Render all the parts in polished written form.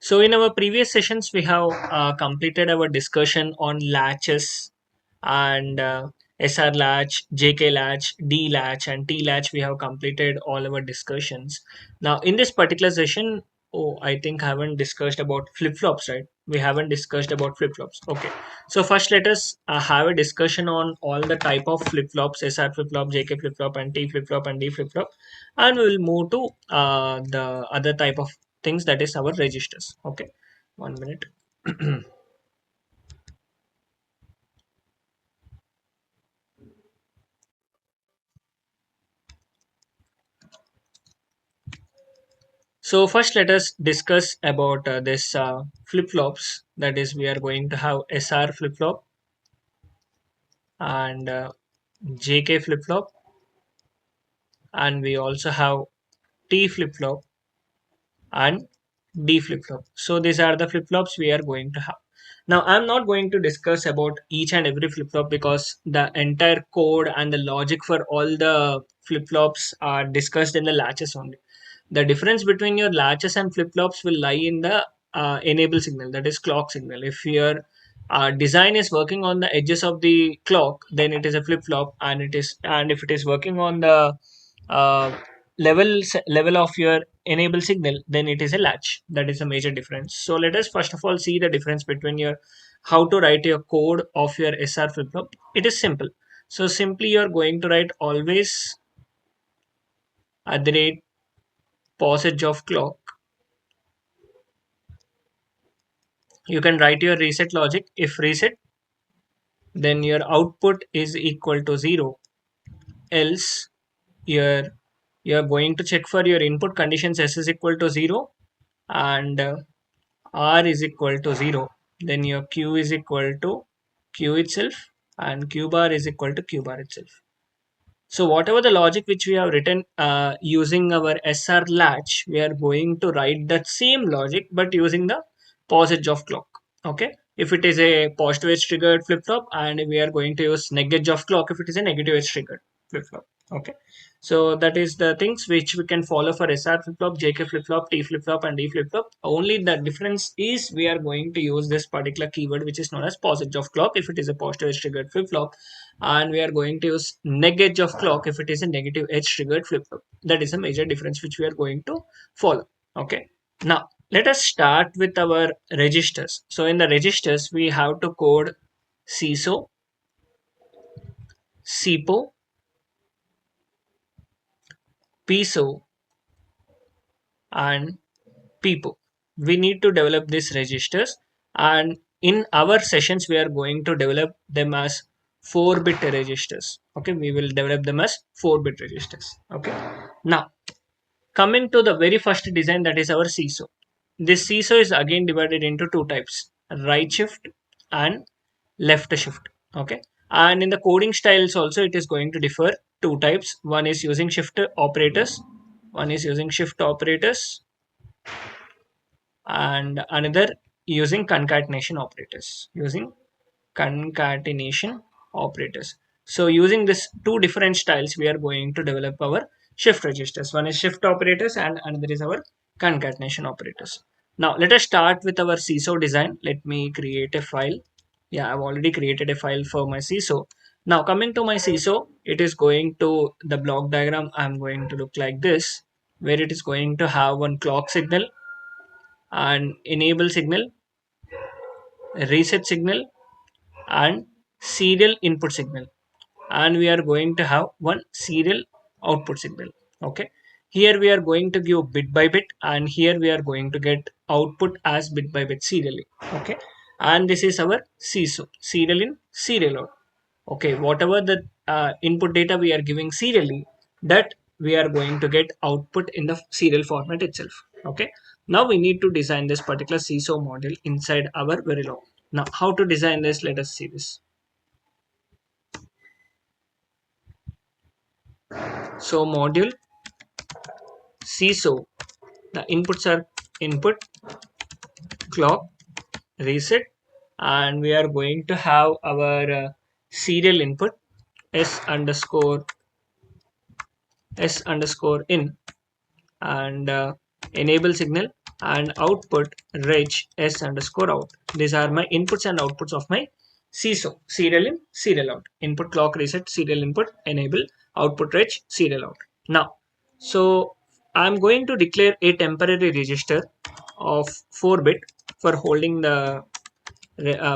So in our previous sessions, we have completed our discussion on latches and SR latch, JK latch, D latch, and T latch. We have completed all our discussions. Now in this particular session, oh, I think I haven't discussed about flip flops, right? We haven't discussed about flip flops. Okay. So first, let us have a discussion on all the type of flip flops: SR flip flop, JK flip flop, and T flip flop, and D flip flop, and we will move to the other type of things, that is our registers. Okay, 1 minute. So first let us discuss about this flip flops, that is we are going to have SR flip flop and JK flip flop, and we also have T flip flop and D flip flop. So these are the flip flops we are going to have. Now I'm not going to discuss about each and every flip flop because the entire code and the logic for all the flip flops are discussed in the latches only. The difference between your latches and flip flops will lie in the enable signal, that is clock signal. If your design is working on the edges of the clock, then it is a flip flop, and if it is working on the uh, level of your enable signal, then it is a latch. That is a major difference. So let us first of all see the difference between your how to write your code of your SR flip flop. It is simple. So simply you are going to write always at the rate passage of clock. You can write your reset logic. If reset, then your output is equal to 0. Else, you're you're going to check for your input conditions. S is equal to 0 and R is equal to 0. Then your Q is equal to Q itself and Q bar is equal to Q bar itself. So whatever the logic which we have written using our SR latch, we are going to write that same logic but using the passage of clock. Okay. If it is a positive edge triggered flip flop, and we are going to use negative edge of clock if it is a negative edge triggered flip flop. Okay. So that is the things which we can follow for SR flip flop, JK flip flop, T flip flop, and D flip flop. Only the difference is we are going to use this particular keyword which is known as passage of clock if it is a positive edge triggered flip flop, and we are going to use neg edge of clock if it is a negative edge triggered flip flop. That is a major difference which we are going to follow. Okay. Now let us start with our registers. So in the registers we have to code CISO, SIPO, PISO, and PIPO. We need to develop these registers, and in our sessions we are going to develop them as 4-bit registers. Okay, we will develop them as 4-bit registers. Okay. Now coming to the very first design, that is our CISO. This CISO is again divided into two types: right shift and left shift. Okay. And in the coding styles also it is going to differ two types. One is using shift operators, one is using shift operators, and another using concatenation operators. Using concatenation operators. So using this two different styles, we are going to develop our shift registers. One is shift operators and another is our concatenation operators. Now let us start with our CISO design. Let me create a file. Yeah, I've already created a file for my CISO. Now coming to my CISO, it is going to, the block diagram I'm going to look like this, where it is going to have one clock signal, an enable signal, a reset signal, and serial input signal, and we are going to have one serial output signal. Okay, here we are going to give bit by bit, and here we are going to get output as bit by bit serially. Okay, and this is our CISO, serial in, serial out. Okay, whatever the input data we are giving serially, that we are going to get output in the serial format itself. Okay, now we need to design this particular CISO model inside our Verilog. Now how to design this, let us see this. So module CISO, the inputs are input, clock, reset, and we are going to have our serial input s underscore in, and enable signal and output rich s underscore out. These are my inputs and outputs of my CISO, serial in, serial out. Input clock reset, serial input, enable, output rich, serial out. Now, so I'm going to declare a temporary register of 4-bit for holding the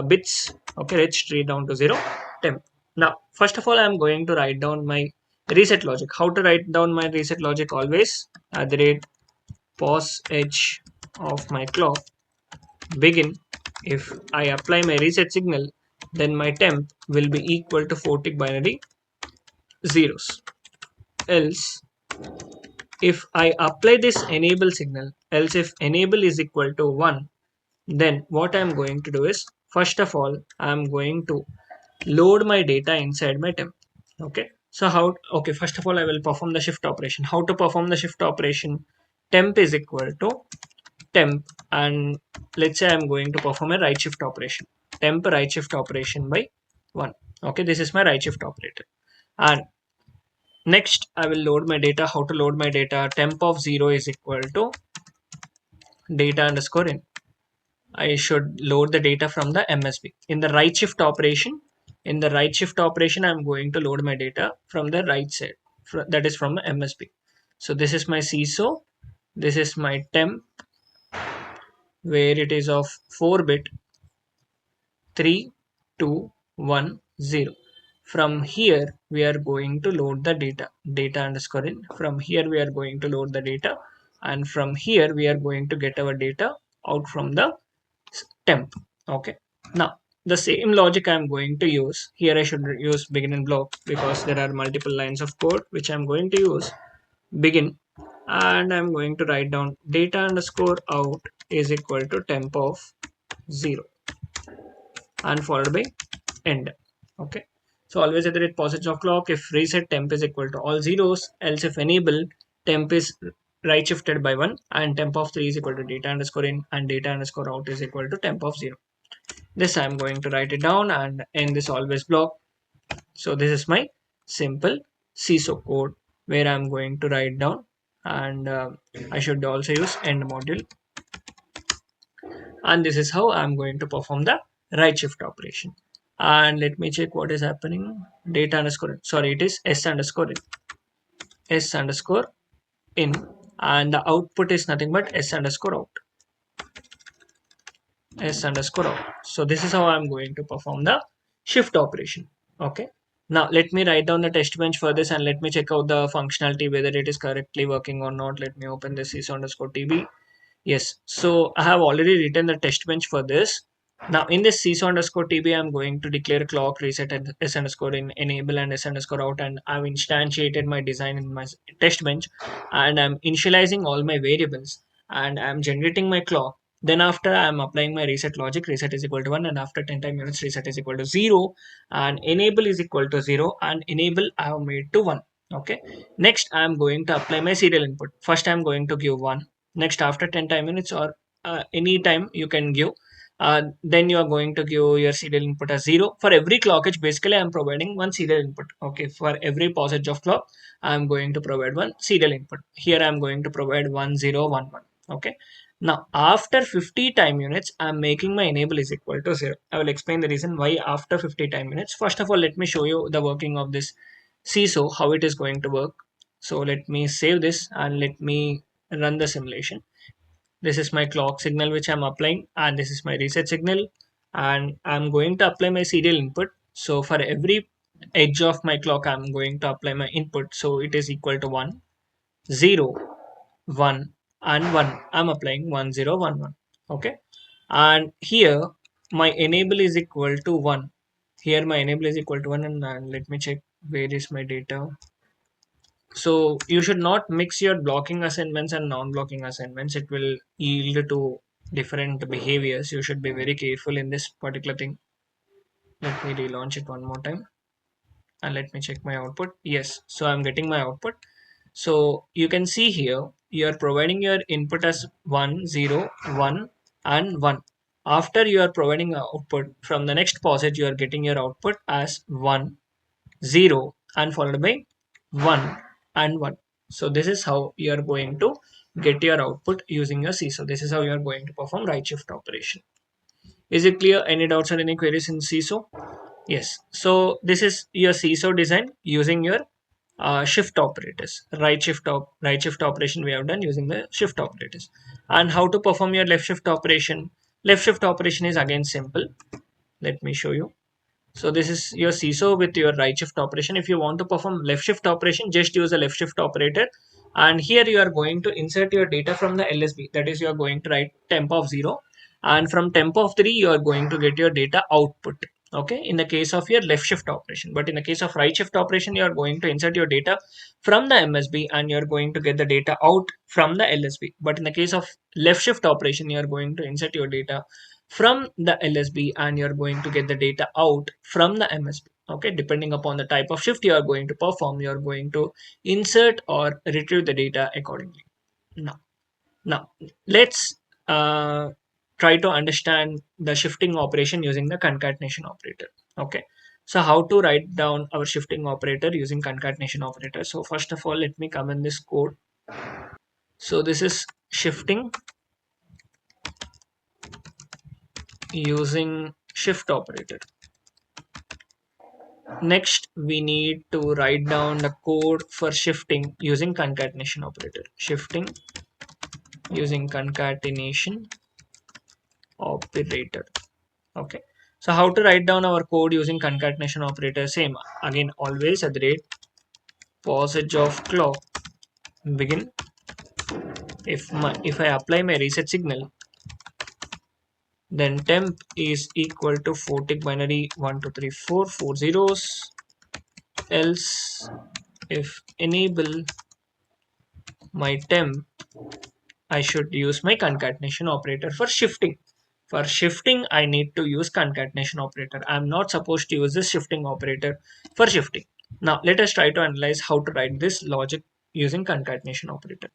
bits, okay, rich tree down to 0 temp. Now first of all I'm going to write down my reset logic. How to write down my reset logic? Always at the rate pos edge of my clock begin. If I apply my reset signal, then my temp will be equal to 4 tick binary zeros. Else if I apply this enable signal, else if enable is equal to 1, then what I'm going to do is, first of all I'm going to load my data inside my temp. Okay, so how? Okay, first of all I will perform the shift operation. How to perform the shift operation? Temp is equal to temp, and let's say I'm going to perform a right shift operation. Temp right shift operation by 1. Okay, this is my right shift operator. And next I will load my data. How to load my data? Temp of 0 is equal to data underscore in. I should load the data from the MSB. In the right shift operation, I'm going to load my data from the right side, that is from the MSB. So this is my CISO, this is my temp, where it is of 4-bit 3210. From here, we are going to load the data underscore in. From here, we are going to load the data, and from here, we are going to get our data out from the temp. Okay, now the same logic I'm going to use here. I should use begin and block because there are multiple lines of code which I'm going to use begin, and I'm going to write down data underscore out is equal to temp of 0 and followed by end. Okay, so always at the rate passage of clock, if reset temp is equal to all zeros, else if enable temp is right shifted by 1 and temp of 3 is equal to data underscore in and data underscore out is equal to temp of 0. This I'm going to write it down and end this always block. So this is my simple CISO code where I'm going to write down, and I should also use end module, and this is how I'm going to perform the right shift operation. And let me check what is happening. Data underscore, sorry, it is s underscore in, s underscore in, and the output is nothing but s underscore out, s underscore out. So this is how I'm going to perform the shift operation. Okay, now let me write down the test bench for this and let me check out the functionality whether it is correctly working or not. Let me open this CISO underscore TB. Yes, so I have already written the test bench for this. Now in this CISO underscore TB, I'm going to declare clock reset and s underscore in enable and s underscore out, and I've instantiated my design in my test bench, and I'm initializing all my variables, and I'm generating my clock. Then after I'm applying my reset logic, reset is equal to 1, and after 10 time units, reset is equal to 0, and enable is equal to 0, and enable I have made to 1. Okay. Next, I'm going to apply my serial input. First, I'm going to give 1. Next, after 10 time units or any time you can give, then you are going to give your serial input as 0. For every clock edge, basically I'm providing one serial input. Okay, for every passage of clock, I'm going to provide one serial input. Here I'm going to provide 1011. Okay, now after 50 time units, I'm making my enable is equal to 0. I will explain the reason why after 50 time units. First of all, let me show you the working of this CISO, how it is going to work. So let me save this and let me run the simulation. This is my clock signal which I'm applying, and this is my reset signal, and I'm going to apply my serial input. So for every edge of my clock, I'm going to apply my input. So it is equal to 1, 0, 1, and 1. I'm applying 1, 0, 1, 1. Okay, and here my enable is equal to 1. Here my enable is equal to 1, and let me check where is my data. So you should not mix your blocking assignments and non-blocking assignments. It will yield to different behaviors. You should be very careful in this particular thing. Let me relaunch it one more time and let me check my output. Yes, so I'm getting my output. So you can see here you are providing your input as 1, 0, 1, and 1. After you are providing output from the next passage, you are getting your output as 1, 0, and followed by 1 and 1. So this is how you are going to get your output using your CISO. This is how you are going to perform right shift operation. Is it clear? Any doubts or any queries in CISO? Yes. So this is your CISO design using your shift operators. Right shift operation we have done using the shift operators. And how to perform your left shift operation? Left shift operation is again simple. Let me show you. So this is your CISO with your right shift operation. If you want to perform left shift operation, just use a left shift operator. And here you are going to insert your data from the LSB. That is, you are going to write temp of 0. And from temp of 3, you are going to get your data output. Okay, in the case of your left shift operation. But in the case of right shift operation, you are going to insert your data from the MSB and you are going to get the data out from the LSB. But in the case of left shift operation, you are going to insert your data from the LSB and you're going to get the data out from the MSB. Okay, depending upon the type of shift you are going to perform, you are going to insert or retrieve the data accordingly. Now let's try to understand the shifting operation using the concatenation operator. Okay, so how to write down our shifting operator using concatenation operator? So first of all, let me come in this code. So this is shifting using shift operator. Next, we need to write down the code for shifting using concatenation operator. Shifting using concatenation operator. Okay. So how to write down our code using concatenation operator? Same. Again, always at the rate passage of clock begin. If I apply my reset signal, then temp is equal to 4 tick binary 1234 4 zeros. Else, if enable my temp, I should use my concatenation operator for shifting. For shifting, I need to use concatenation operator. I'm not supposed to use this shifting operator for shifting. Now, let us try to analyze how to write this logic using concatenation operator.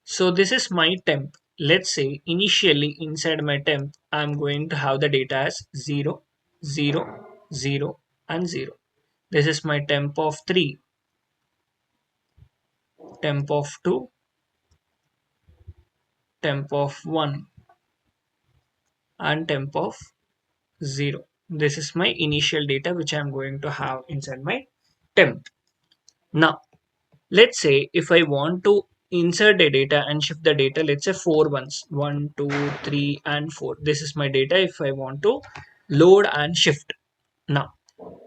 So this is my temp. Let's say initially inside my temp, I'm going to have the data as 0, 0, 0, and 0. This is my temp of 3, temp of 2, temp of 1, and temp of 0. This is my initial data which I'm going to have inside my temp. Now, let's say if I want to insert the data and shift the data, let's say 4 ones, 1, 2, 3, and 4. This is my data if I want to load and shift. Now,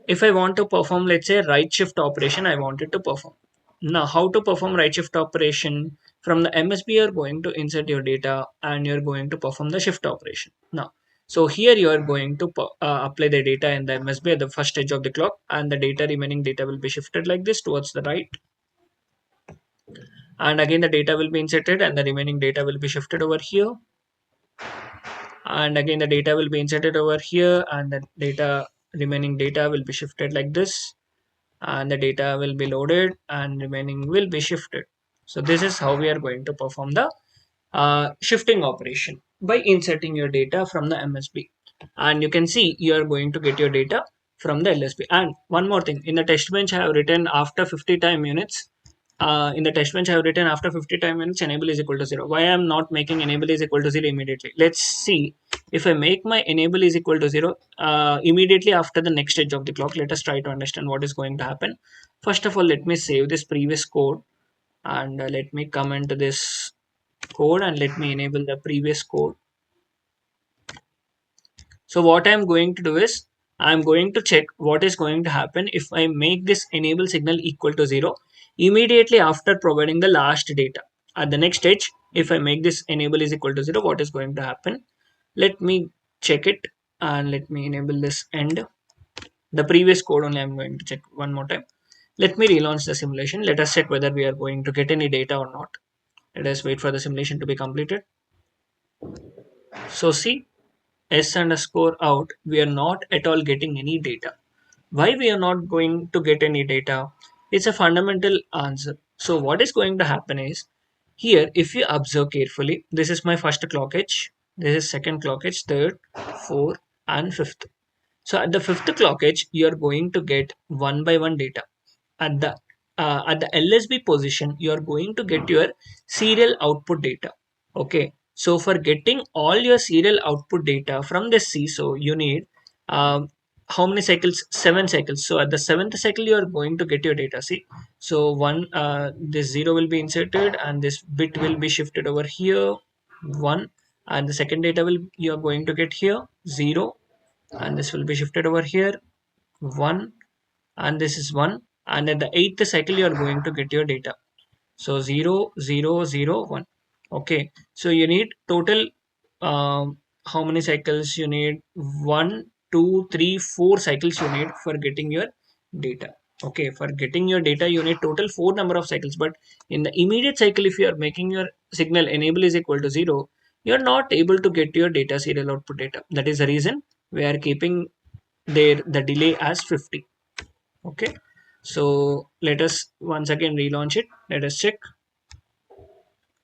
if I want to perform, let's say, right shift operation, I wanted to perform. Now, how to perform right shift operation? From the MSB, you're going to insert your data and you're going to perform the shift operation. Now, so here you are going to apply the data in the MSB at the first edge of the clock, and the data remaining data will be shifted like this towards the right. And again, the data will be inserted and the remaining data will be shifted over here. And again, the data will be inserted over here and the remaining data will be shifted like this, and the data will be loaded and remaining will be shifted. So this is how we are going to perform the shifting operation by inserting your data from the MSB. And you can see you are going to get your data from the LSB. And one more thing, in the test bench I have written after 50 time units. In the test bench I have written after 50 time units enable is equal to 0. Why I am not making enable is equal to 0 immediately? Let's see. If I make my enable is equal to 0 immediately after the next edge of the clock, let us try to understand what is going to happen. First of all, let me save this previous code and let me come into this code and let me enable the previous code. So what I'm going to do is I'm going to check what is going to happen if I make this enable signal equal to 0 immediately after providing the last data. At the next stage, if I make this enable is equal to 0, what is going to happen? Let me check it and let me enable this end. The previous code only I'm going to check one more time. Let me relaunch the simulation. Let us check whether we are going to get any data or not. Let us wait for the simulation to be completed. So see, s underscore out, we are not at all getting any data. Why we are not going to get any data? It's a fundamental answer. So what is going to happen is, here if you observe carefully, this is my first clock edge, this is second clock edge, third, fourth, and fifth. So at the fifth clock edge, you are going to get one by one data. At the at the LSB position, you are going to get your serial output data. Okay, so for getting all your serial output data from the CISO, you need how many cycles? 7 cycles. So at the seventh cycle, you are going to get your data. See, so this 0 will be inserted, and this bit will be shifted over here, 1, and the second data will you are going to get here, 0, and this will be shifted over here, 1, and this is 1, and at the eighth cycle you are going to get your data. So 0 0 0 1. Okay, so you need total how many cycles you need? 1 2 3 4 cycles you need for getting your data. Okay, for getting your data you need total 4 number of cycles, but in the immediate cycle, if you are making your signal enable is equal to 0, you are not able to get your data serial output data. That is the reason we are keeping there the delay as 50. Okay, so let us once again relaunch it. Let us check.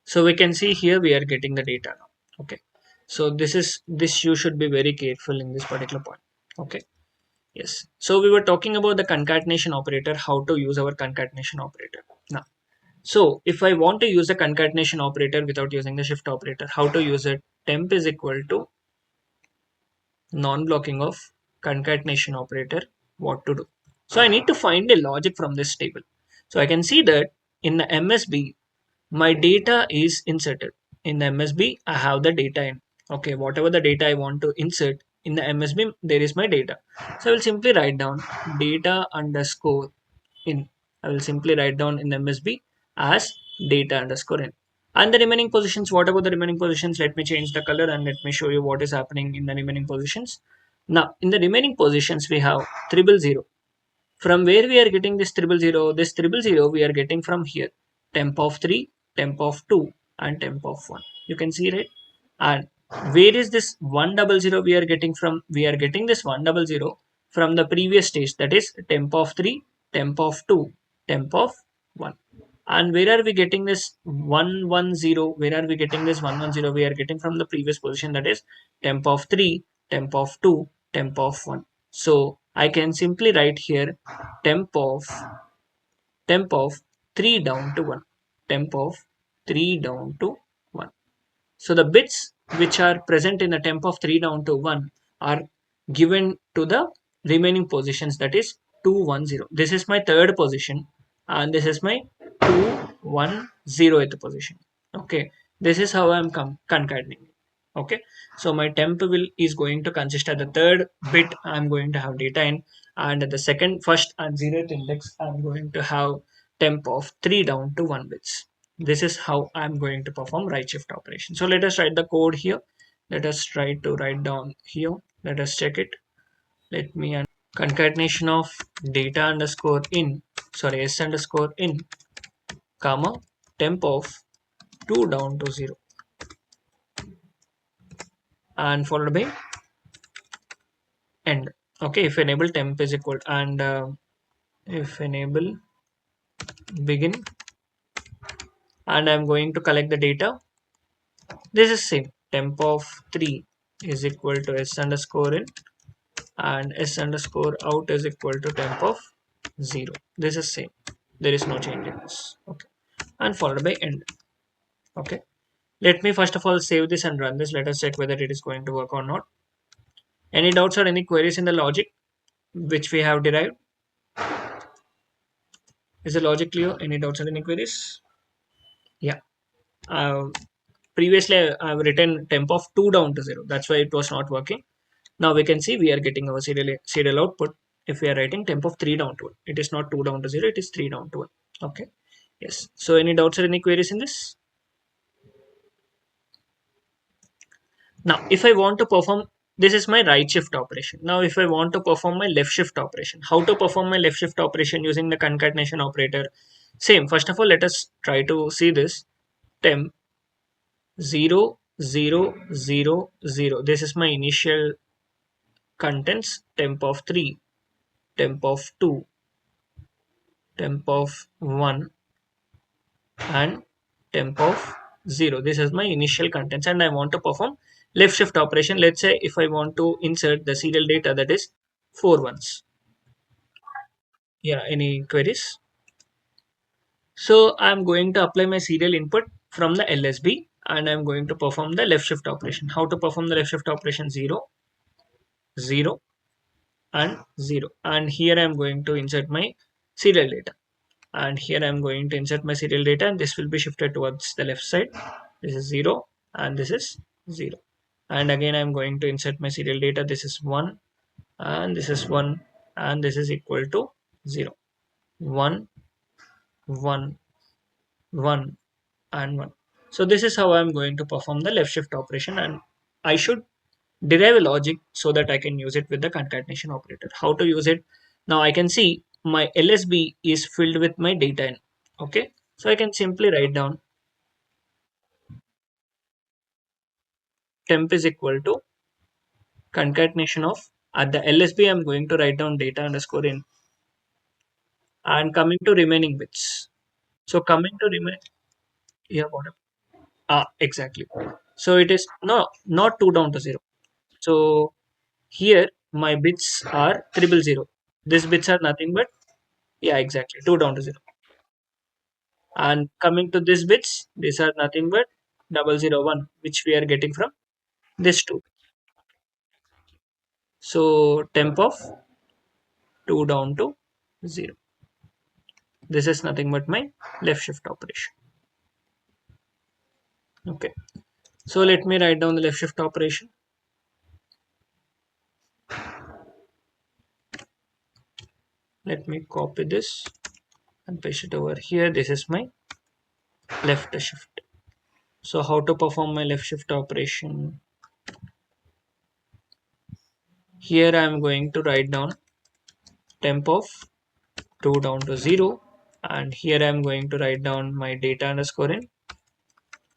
So we can see here we are getting the data now. Okay, so this you should be very careful in this particular point. Okay, yes, so we were talking about the concatenation operator, how to use our concatenation operator now. So if I want to use a concatenation operator without using the shift operator, how to use it? Temp is equal to non-blocking of concatenation operator. What to do? So I need to find a logic from this table. So I can see that in the MSB my data is inserted. In the MSB I have the data in. Okay, whatever the data I want to insert in the MSB, there is my data. So I will simply write down data underscore in. I will simply write down in the MSB as data underscore in. And the remaining positions, what about the remaining positions? Let me change the color and let me show you what is happening in the remaining positions. Now in the remaining positions we have 000. From where we are getting this 000? This 000 we are getting from here. Temp of 3, temp of 2, and temp of 1. You can see, right? And where is this 100 we are getting from? We are getting this 100 from the previous stage, that is temp of 3, temp of 2, temp of 1. And where are we getting this 110? Where are we getting this 110? We are getting from the previous position, that is temp of 3, temp of 2, temp of 1. So I can simply write here temp of temp of 3 down to 1. Temp of 3 down to 1. So the bits which are present in the temp of 3 down to 1 are given to the remaining positions, that is 210. This is my third position and this is my 210th position. Okay, this is how I am concatenating. Okay, so my temp will is going to consist of the third bit I am going to have data in, and the second, first and 0th index I am going to have temp of 3 down to 1 bits. This is how I'm going to perform right shift operation. So let us write the code here. Let us try to write down here. Let us check it. Let me concatenation of data underscore in, sorry, s underscore in, comma, temp of 2 down to 0, and followed by end. Okay, if enable temp is equal, and if enable begin, and I'm going to collect the data. This is same. Temp of 3 is equal to s underscore in, and s underscore out is equal to temp of 0. This is same. There is no change in this. Okay, and followed by end. Okay, let me first of all save this and run this. Let us check whether it is going to work or not. Any doubts or any queries in the logic which we have derived? Is the logic clear? Any doubts or any queries? Yeah. uh, Previously I've written temp of 2 down to 0, that's why it was not working. Now we can see we are getting our serial output if we are writing temp of 3 down to 1. It is not 2 down to 0, it is 3 down to 1. Okay, yes. So any doubts or any queries in this? Now if I want to perform, this is my right shift operation. Now if I want to perform my left shift operation, how to perform my left shift operation using the concatenation operator? Same. First of all, let us try to see this. Temp 0 0 0 0, this is my initial contents. Temp of 3, temp of 2, temp of 1, and temp of 0. This is my initial contents, and I want to perform left shift operation. Let's say if I want to insert the serial data, that is 4 ones. Yeah, any queries? So I'm going to apply my serial input from the LSB and I'm going to perform the left shift operation. How to perform the left shift operation? 0, 0 and 0. And here I'm going to insert my serial data. And here I'm going to insert my serial data and this will be shifted towards the left side. This is 0 and this is 0. And again I'm going to insert my serial data. This is 1 and this is 1 and this is equal to 0. 1, 1, 1 and 1. So this is how I'm going to perform the left shift operation, and I should derive a logic so that I can use it with the concatenation operator. How to use it? Now I can see my LSB is filled with my data in. Okay, so I can simply write down temp is equal to concatenation of, at the LSB I'm going to write down data underscore in, and coming to remaining bits. So coming to remain, yeah, whatever. Exactly. So it is no, not 2 down to 0. So here my bits are triple zero. These bits are nothing but, yeah, exactly, 2 down to 0. And coming to these bits, these are nothing but 001, which we are getting from this 2. So temp of 2 down to 0. This is nothing but my left shift operation. Okay. So let me write down the left shift operation. Let me copy this and paste it over here. This is my left shift. So how to perform my left shift operation? Here I am going to write down temp of 2 down to 0, and here I am going to write down my data underscore in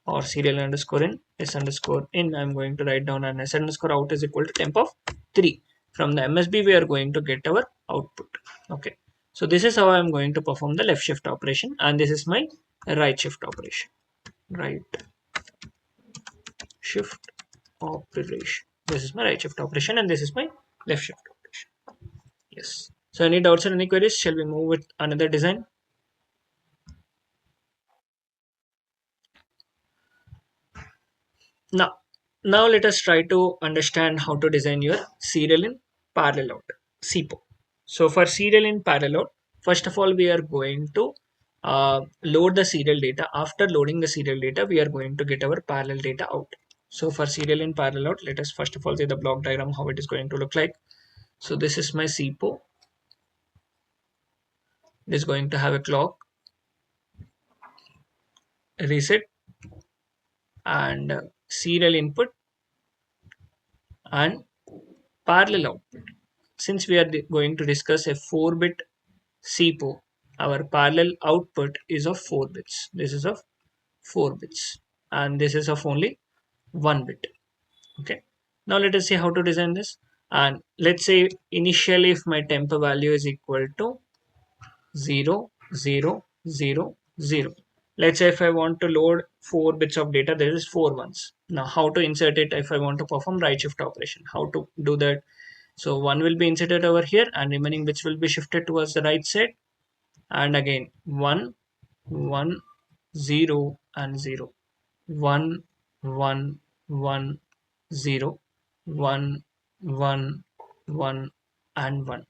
or serial underscore in s underscore in. I'm going to write down an s underscore out is equal to temp of 3. From the MSB we are going to get our output. Okay, so this is how I'm going to perform the left shift operation, and this is my right shift operation. Right shift operation. This is my right shift operation and this is my left shift operation. Yes. So any doubts or any queries? Shall we move with another design? Now, now let us try to understand how to design your serial in parallel out, SIPO. So for serial in parallel out, first of all, we are going to load the serial data. After loading the serial data, we are going to get our parallel data out. So for serial in parallel out, let us first of all see the block diagram, how it is going to look like. So this is my SIPO. It is going to have a clock, reset, and serial input and parallel output. Since we are going to discuss a 4-bit SIPO, our parallel output is of 4 bits. This is of 4 bits and this is of only 1 bit. Okay. Now let us see how to design this. And let's say initially if my temp value is equal to 0, 0, 0, 0. Let's say if I want to load 4 bits of data, there is 4 ones. Now how to insert it if I want to perform right shift operation? How to do that? So 1 will be inserted over here and remaining bits will be shifted towards the right side. And again 1, 1, 0 and 0. 1, 1, 1, 0, 1, 1, 1 and 1.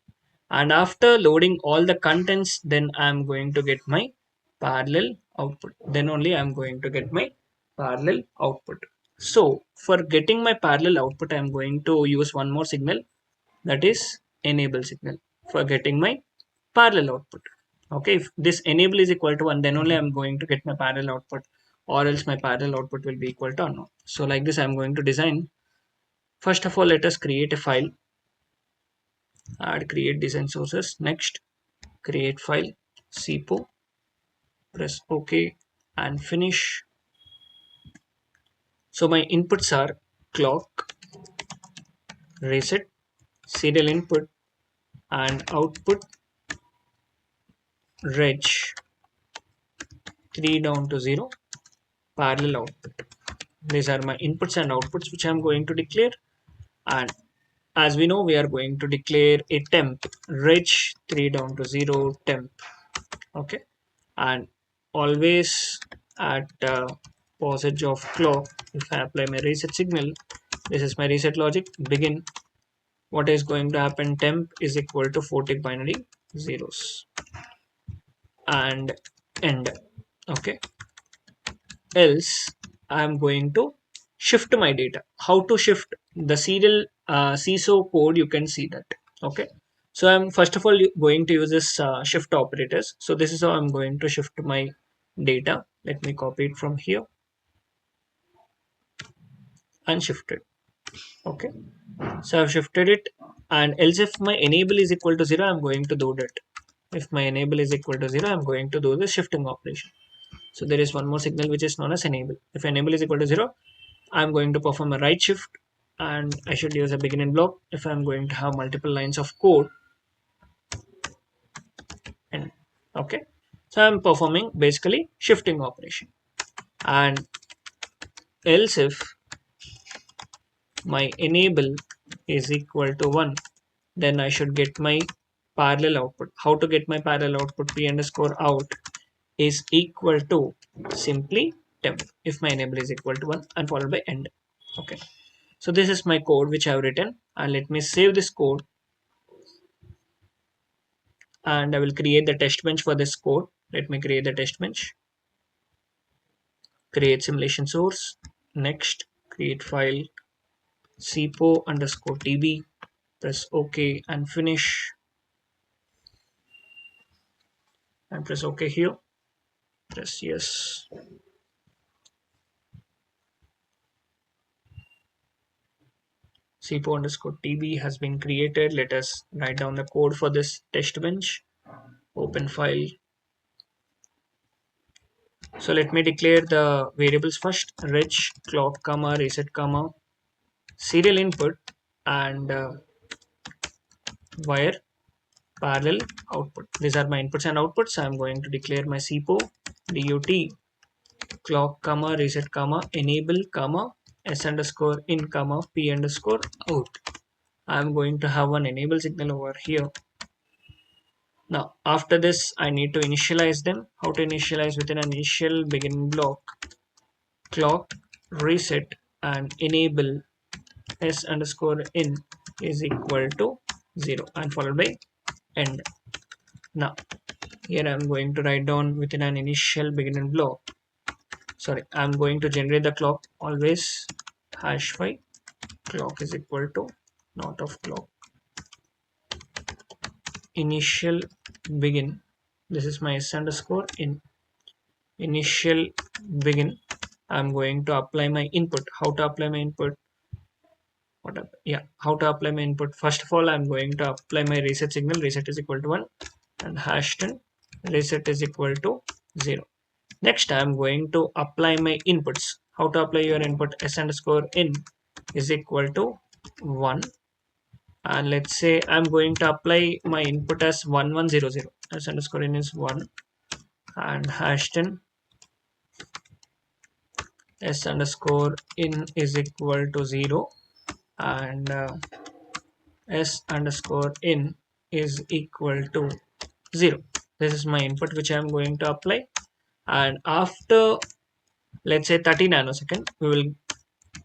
And after loading all the contents, then I'm going to get my parallel output. Then only I'm going to get my parallel output. So for getting my parallel output, I'm going to use one more signal, that is enable signal, for getting my parallel output. Okay, if this enable is equal to 1, then only I'm going to get my parallel output, or else my parallel output will be equal to unknown. So like this I'm going to design. First of all, let us create a file. Add create design sources. Next, create file, SIPO, press OK and finish. So my inputs are clock, reset, serial input and output reg 3 down to 0, parallel output. These are my inputs and outputs which I'm going to declare. And as we know, we are going to declare a temp reg 3 down to 0 temp. Okay, and always at passage of clock, if I apply my reset signal, this is my reset logic, begin, what is going to happen, temp is equal to 40 binary zeros, and end. Okay, else I'm going to shift my data. How to shift the serial CISO code, you can see that. Okay, so I'm first of all going to use this shift operators. So this is how I'm going to shift my data. Let me copy it from here and shift it. Okay, so I've shifted it, and else if my enable is equal to 0, I'm going to do that. If my enable is equal to 0, I'm going to do the shifting operation. So there is one more signal which is known as enable. If enable is equal to 0, I'm going to perform a right shift, and I should use a beginning block if I'm going to have multiple lines of code. And okay, so I'm performing basically shifting operation. And else if my enable is equal to 1, then I should get my parallel output. How to get my parallel output? P underscore out is equal to simply temp if my enable is equal to 1 and followed by end. Okay, so this is my code which I have written, and let me save this code, and I will create the test bench for this code. Let me create the test bench, create simulation source, next create file sipo underscore tb, press OK and finish, and press OK here, press yes. sipo underscore tb has been created. Let us write down the code for this test bench. Open file. So let me declare the variables first, rich clock comma reset comma serial input, and wire parallel output. These are my inputs and outputs. I'm going to declare my SIPO dot clock comma reset comma enable comma s underscore in comma p underscore out. I'm going to have one enable signal over here. Now after this I need to initialize them. How to initialize? Within an initial begin block, clock reset and enable s underscore in is equal to 0 and followed by end. Now here I'm going to write down within an initial beginning block. Sorry, I'm going to generate the clock always #5 clock is equal to not of clock initial begin. This is my s underscore in initial begin. I'm going to apply my input. How to apply my input? How to apply my input? First of all, I'm going to apply my reset signal. Reset is equal to 1 and #10 reset is equal to 0. Next, I'm going to apply my inputs. How to apply your input? S underscore in is equal to 1, and let's say I'm going to apply my input as 1100. S underscore in is 1 and #10 S underscore in is equal to 0, and S underscore in is equal to 0. This is my input which I'm going to apply, and after let's say 30 nanosecond we will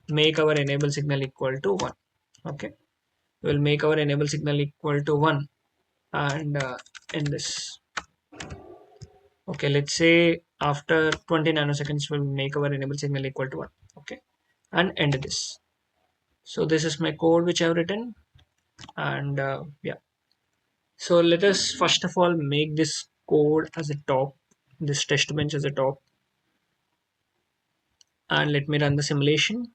make our enable signal equal to 1. Okay, we'll make our enable signal equal to 1 and end this. Okay, let's say after 20 nanoseconds we'll make our enable signal equal to 1. Okay, and end this. So this is my code which I've written, and yeah, so let us first of all make this code as a top, this test bench as a top, and let me run the simulation,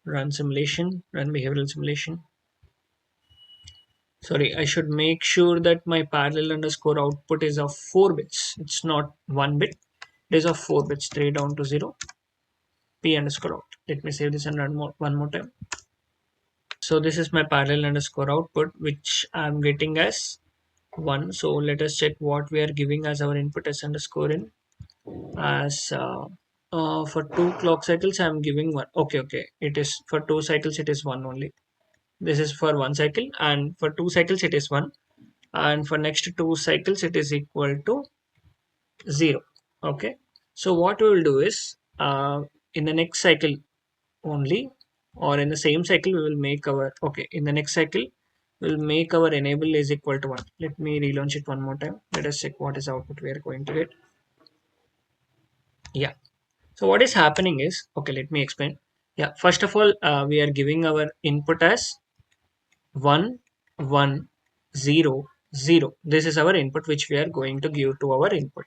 run behavioral simulation. Sorry, I should make sure that my parallel underscore output is of 4 bits. It's not 1 bit. It is of 4 bits, 3 down to 0, p underscore out. Let me save this and run one more time. So this is my parallel underscore output, which I'm getting as 1. So let us check what we are giving as our input s underscore in. As for 2 clock cycles, I'm giving 1. Okay. It is for 2 cycles, it is 1 only. This is for 1 cycle, and for 2 cycles, it is 1. And for next 2 cycles it is equal to 0. Okay, So what we will do is in the next cycle only, or in the same cycle, we will make our, okay, in the next cycle we'll make our enable is equal to 1. Let me relaunch it one more time. Let us check what is output we are going to get. Yeah, so what is happening is, okay, let me explain. Yeah, first of all, we are giving our input as 1 1 0 0. This is our input which we are going to give to our input.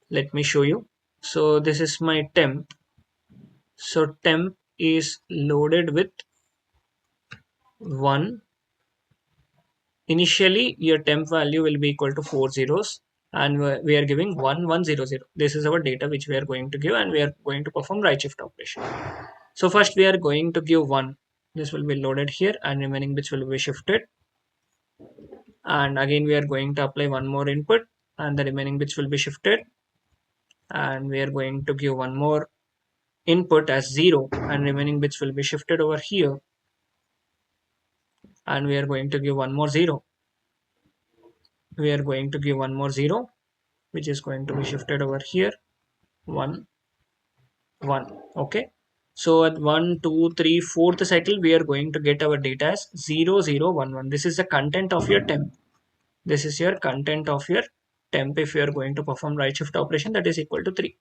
Let me show you. So this is my temp. So temp is loaded with 1. Initially your temp value will be equal to 4 zeros, and we are giving 1 1 0 0. This is our data which we are going to give, and we are going to perform right shift operation. So first we are going to give 1. This will be loaded here, and remaining bits will be shifted. And again we are going to apply one more input, and the remaining bits will be shifted. And we are going to give one more input as 0, and remaining bits will be shifted over here. And we are going to give one more 0. We are going to give one more 0, which is going to be shifted over here. 1 1. Okay, so at 1 2 3 fourth cycle we are going to get our data as 0 0 1 1. This is the content of your temp. This is your content of your temp. If you are going to perform right shift operation, that is equal to 3.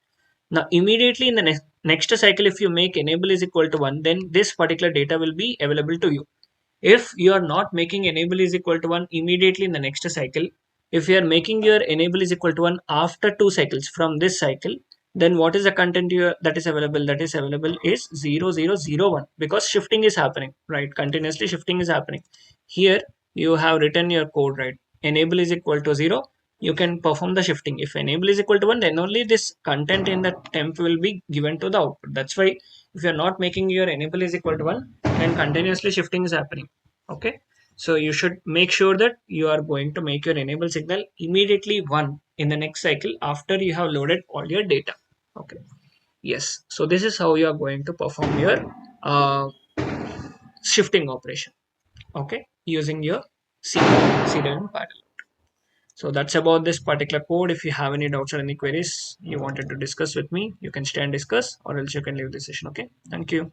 Now immediately in the next cycle, if you make enable is equal to 1, then this particular data will be available to you. If you are not making enable is equal to 1 immediately in the next cycle, if you are making your enable is equal to 1 after 2 cycles from this cycle, then what is the content that is available? That is available is 0 0 0 1, because shifting is happening, right? Continuously shifting is happening. Here you have written your code, right? Enable is equal to 0, you can perform the shifting. If enable is equal to 1, then only this content in the temp will be given to the output. That's why if you are not making your enable is equal to 1, then continuously shifting is happening. Okay, so you should make sure that you are going to make your enable signal immediately 1 in the next cycle after you have loaded all your data. Okay, yes, so this is how you are going to perform your shifting operation, okay, using your serial and parallel. So that's about this particular code. If you have any doubts or any queries you wanted to discuss with me, you can stay and discuss, or else you can leave the session. Okay, thank you.